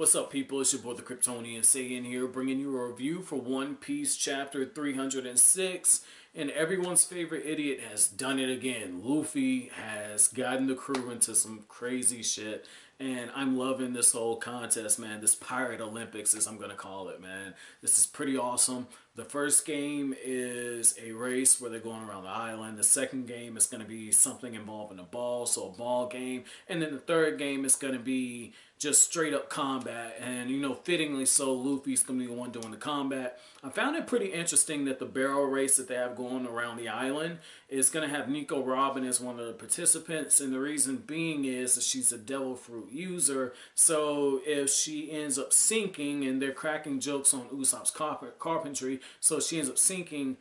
What's up, people? It's your boy the Kryptonian Saiyan here, bringing you a review for One Piece chapter 306. And everyone's favorite idiot has done it again. Luffy has gotten the crew into some crazy shit. And I'm loving this whole contest, man. This Pirate Olympics, as I'm going to call it, man. This is pretty awesome. The first game is a race where they're going around the island. The second game is going to be something involving a ball, so a ball game. And then the third game is going to be just straight up combat. And, you know, fittingly so, Luffy's going to be the one doing the combat. I found it pretty interesting that the barrel race that they have going around the island is going to have Nico Robin as one of the participants. And the reason being is that she's a devil fruit user. So if she ends up sinking, and they're cracking jokes on Usopp's carpentry, so she ends up sinking,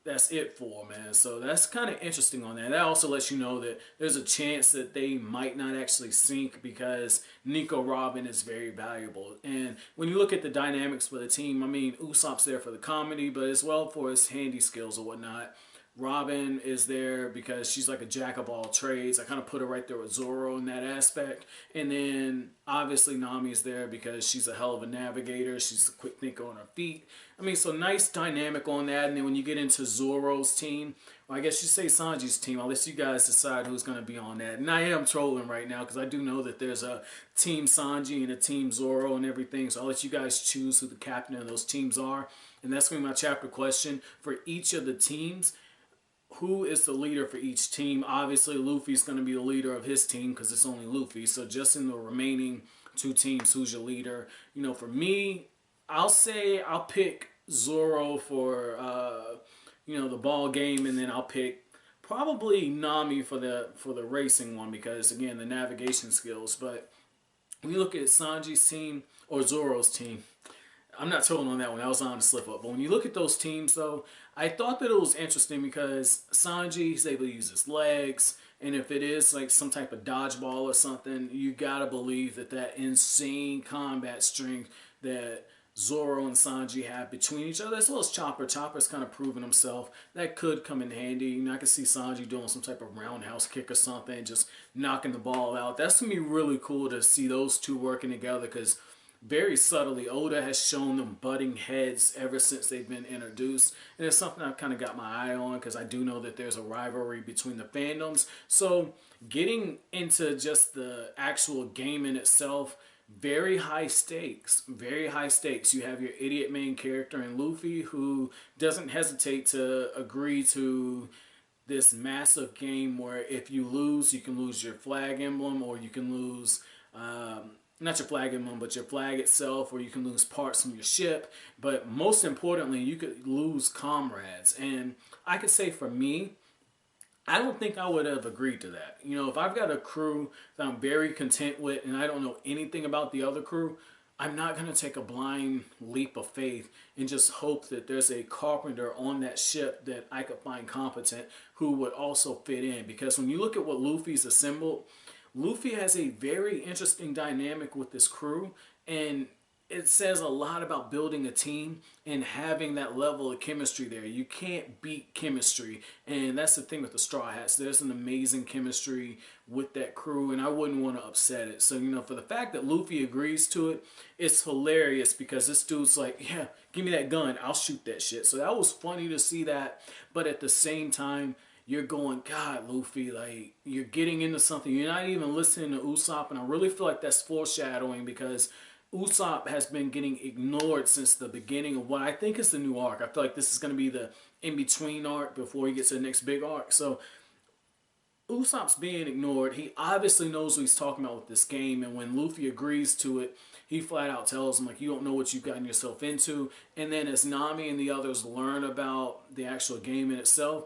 that's it for her, man. So that's kind of interesting on that. That also lets you know that there's a chance that they might not actually sink because Nico Robin is very valuable. And when you look at the dynamics for the team, I mean, Usopp's there for the comedy, but as well for his handy skills or whatnot. Robin is there because she's like a jack of all trades. I kind of put her right there with Zoro in that aspect. And then obviously Nami's there because she's a hell of a navigator. She's a quick thinker on her feet. I mean, so nice dynamic on that. And then when you get into Zoro's team, well, I guess you say Sanji's team. I'll let you guys decide who's going to be on that. And I am trolling right now because I do know that there's a team Sanji and a team Zoro and everything. So I'll let you guys choose who the captain of those teams are. And that's going to be my chapter question for each of the teams. Who is the leader for each team? Obviously, Luffy's going to be the leader of his team because it's only Luffy. So just in the remaining two teams, who's your leader? You know, for me, I'll say I'll pick Zoro for, you know, the ball game. And then I'll pick probably Nami for the racing one because, again, the navigation skills. But when you look at Sanji's team or Zoro's team, I'm not trolling on that one. I was on the slip up. But when you look at those teams, though, I thought that it was interesting because Sanji is able to use his legs. And if it is like some type of dodgeball or something, you got to believe that that insane combat strength that Zoro and Sanji have between each other, as well as Chopper. Chopper's kind of proven himself. That could come in handy. You know, I could see Sanji doing some type of roundhouse kick or something, just knocking the ball out. That's going to be really cool to see those two working together because very subtly, Oda has shown them butting heads ever since they've been introduced. And it's something I've kind of got my eye on because I do know that there's a rivalry between the fandoms. So getting into just the actual game in itself, very high stakes. Very high stakes. You have your idiot main character in Luffy who doesn't hesitate to agree to this massive game where if you lose, you can lose your flag emblem or you can lose not your flag emblem, but your flag itself, or you can lose parts from your ship. But most importantly, you could lose comrades. And I could say for me, I don't think I would have agreed to that. You know, if I've got a crew that I'm very content with and I don't know anything about the other crew, I'm not going to take a blind leap of faith and just hope that there's a carpenter on that ship that I could find competent who would also fit in. Because when you look at what Luffy's assembled, Luffy has a very interesting dynamic with this crew, and it says a lot about building a team and having that level of chemistry there. You can't beat chemistry, and that's the thing with the Straw Hats. There's an amazing chemistry with that crew, and I wouldn't want to upset it. So, you know, for the fact that Luffy agrees to it, it's hilarious because this dude's like, yeah, give me that gun. I'll shoot that shit. So that was funny to see that, but at the same time, you're going, God, Luffy, like, you're getting into something. You're not even listening to Usopp, and I really feel like that's foreshadowing because Usopp has been getting ignored since the beginning of what I think is the new arc. I feel like this is going to be the in-between arc before he gets to the next big arc. So Usopp's being ignored. He obviously knows what he's talking about with this game, and when Luffy agrees to it, he flat out tells him, like, you don't know what you've gotten yourself into. And then as Nami and the others learn about the actual game in itself,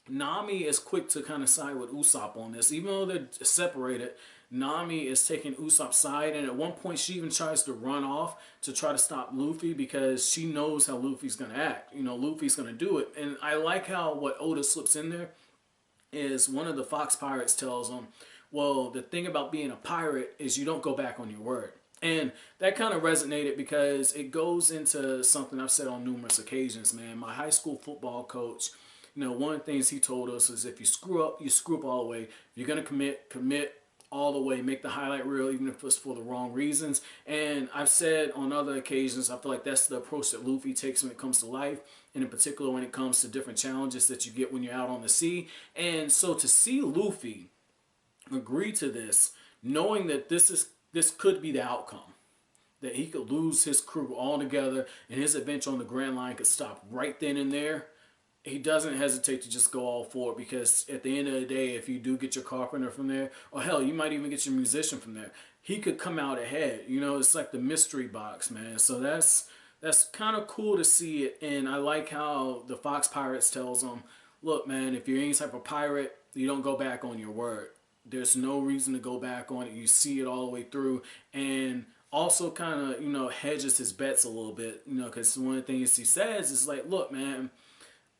Nami is quick to kind of side with Usopp on this. Even though they're separated, Nami is taking Usopp's side, and at one point she even tries to run off to try to stop Luffy because she knows how Luffy's going to act. You know, Luffy's going to do it. And I like how what Oda slips in there is one of the Fox Pirates tells him, well, the thing about being a pirate is you don't go back on your word. And that kind of resonated because it goes into something I've said on numerous occasions, man. My high school football coach, you know, one of the things he told us is if you screw up all the way. If you're going to commit all the way. Make the highlight reel, even if it's for the wrong reasons. And I've said on other occasions, I feel like that's the approach that Luffy takes when it comes to life, and in particular when it comes to different challenges that you get when you're out on the sea. And so to see Luffy agree to this, knowing that this could be the outcome, that he could lose his crew altogether and his adventure on the Grand Line could stop right then and there, he doesn't hesitate to just go all for it, because at the end of the day, if you do get your carpenter from there, or hell, you might even get your musician from there, he could come out ahead. You know, it's like the mystery box, man. So that's kind of cool to see it. And I like how the Fox Pirates tells him, look, man, if you're any type of pirate, you don't go back on your word. There's no reason to go back on it. You see it all the way through. And also kind of, you know, hedges his bets a little bit, you know, because one of the things he says is like, look, man,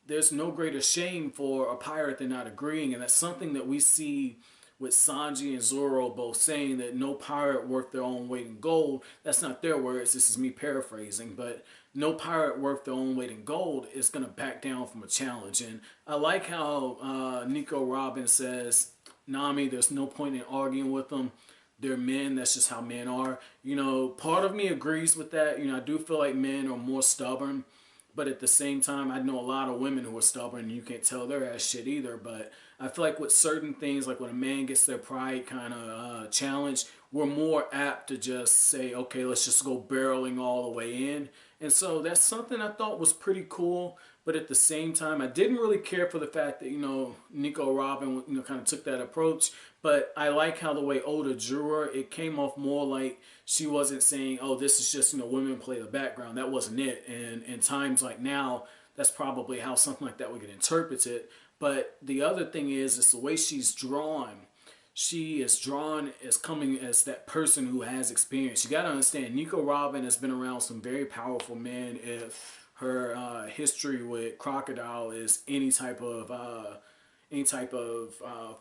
there's no greater shame for a pirate than not agreeing. And that's something that we see with Sanji and Zoro both saying, that no pirate worth their own weight in gold. That's not their words. This is me paraphrasing. But no pirate worth their own weight in gold is going to back down from a challenge. And I like how Nico Robin says, Nami, there's no point in arguing with them. They're men. That's just how men are. You know, part of me agrees with that. You know, I do feel like men are more stubborn. But at the same time, I know a lot of women who are stubborn. You can't tell their ass shit either. But I feel like with certain things, like when a man gets their pride kind of challenged, we're more apt to just say, okay, let's just go barreling all the way in. And so that's something I thought was pretty cool. But at the same time, I didn't really care for the fact that, you know, Nico Robin, you know, kind of took that approach. But I like how the way Oda drew her, it came off more like she wasn't saying, oh, this is just, you know, women play the background. That wasn't it. And in times like now, that's probably how something like that would get interpreted. But the other thing is the way she's drawn. She is drawn as coming as that person who has experience. You got to understand, Nico Robin has been around some very powerful men. If her history with Crocodile is any type of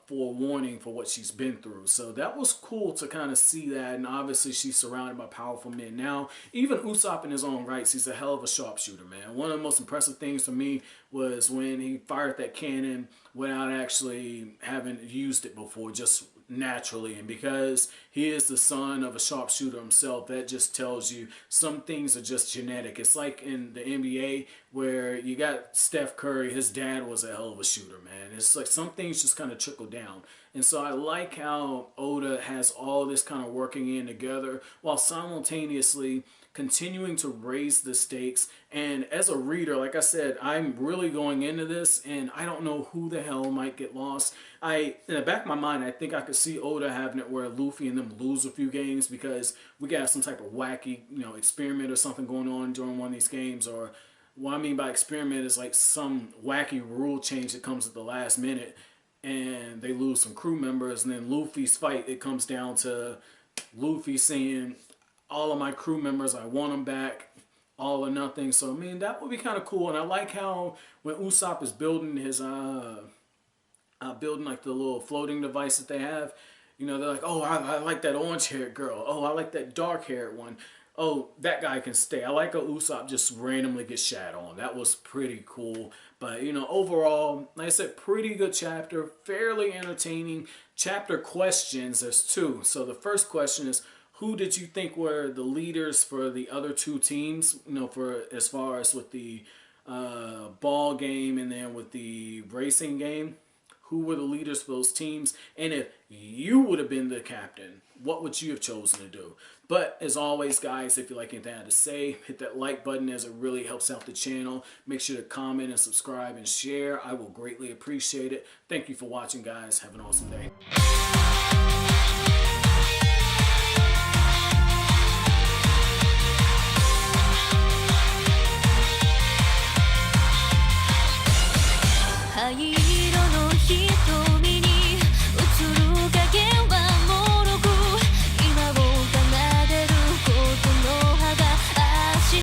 forewarning for what she's been through. So that was cool to kind of see that. And obviously she's surrounded by powerful men now. Even Usopp in his own rights, he's a hell of a sharpshooter, man. One of the most impressive things for me was when he fired that cannon without actually having used it before, just naturally. And because he is the son of a sharpshooter himself, that just tells you some things are just genetic. It's like in the NBA where you got Steph Curry, his dad was a hell of a shooter, man. It's like some things just kind of trickle down. And so I like how Oda has all this kind of working in together while simultaneously continuing to raise the stakes. And as a reader, like I said, I'm really going into this and I don't know who the hell might get lost. In the back of my mind, I think I could see Oda having it where Luffy and them lose a few games because we got some type of wacky, you know, experiment or something going on during one of these games. Or what I mean by experiment is like some wacky rule change that comes at the last minute and they lose some crew members. And then Luffy's fight, it comes down to Luffy saying, all of my crew members, I want them back, all or nothing. So, I mean, that would be kind of cool. And I like how when Usopp is building his, building like the little floating device that they have, you know, they're like, oh, I like that orange-haired girl. Oh, I like that dark-haired one. Oh, that guy can stay. I like how Usopp just randomly gets shat on. That was pretty cool. But, you know, overall, like I said, pretty good chapter, fairly entertaining. Chapter questions, there's two. So the first question is, who did you think were the leaders for the other two teams? You know, for as far as with the ball game and then with the racing game, who were the leaders for those teams? And if you would have been the captain, what would you have chosen to do? But as always, guys, if you like anything I had to say, hit that like button as it really helps out the channel. Make sure to comment and subscribe and share. I will greatly appreciate it. Thank you for watching, guys. Have an awesome day.